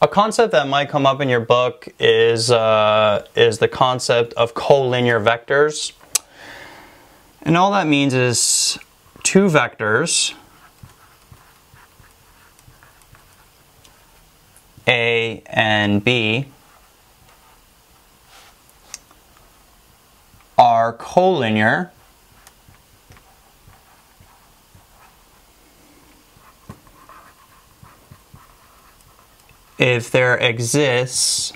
A concept that might come up in your book is the concept of collinear vectors. And all that means is two vectors, A and B, are collinear if there exists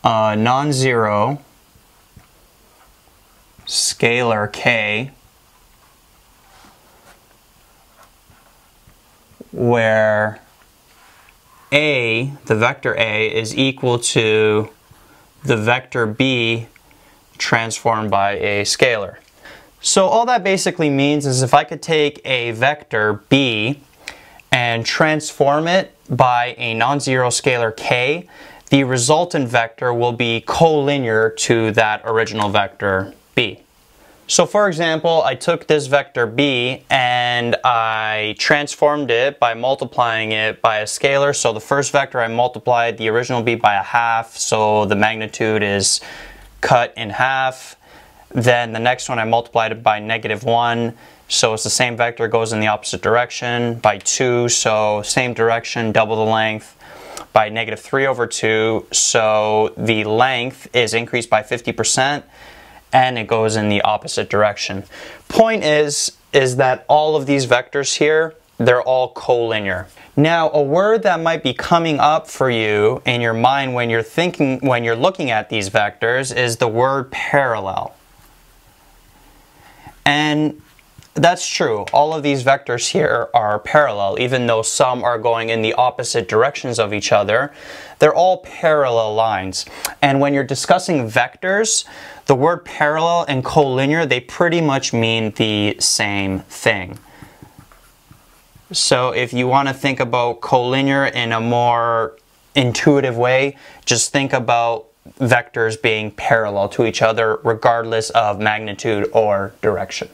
a non-zero scalar k where A, the vector A, is equal to the vector B transformed by a scalar. So all that basically means is if I could take a vector B and transform it by a non-zero scalar k, the resultant vector will be collinear to that original vector B. So for example, I took this vector B and I transformed it by multiplying it by a scalar. So the first vector I multiplied the original B by a half, so the magnitude is cut in half. Then the next one I multiplied it by -1, so it's the same vector, goes in the opposite direction, by 2, so same direction, double the length, by -3/2, so the length is increased by 50%, and it goes in the opposite direction. Point is that all of these vectors here, they're all collinear. Now, a word that might be coming up for you in your mind when you're looking at these vectors is the word parallel. And that's true. All of these vectors here are parallel, even though some are going in the opposite directions of each other. They're all parallel lines. And when you're discussing vectors, the word parallel and collinear, they pretty much mean the same thing. So if you want to think about collinear in a more intuitive way, just think about vectors being parallel to each other regardless of magnitude or direction.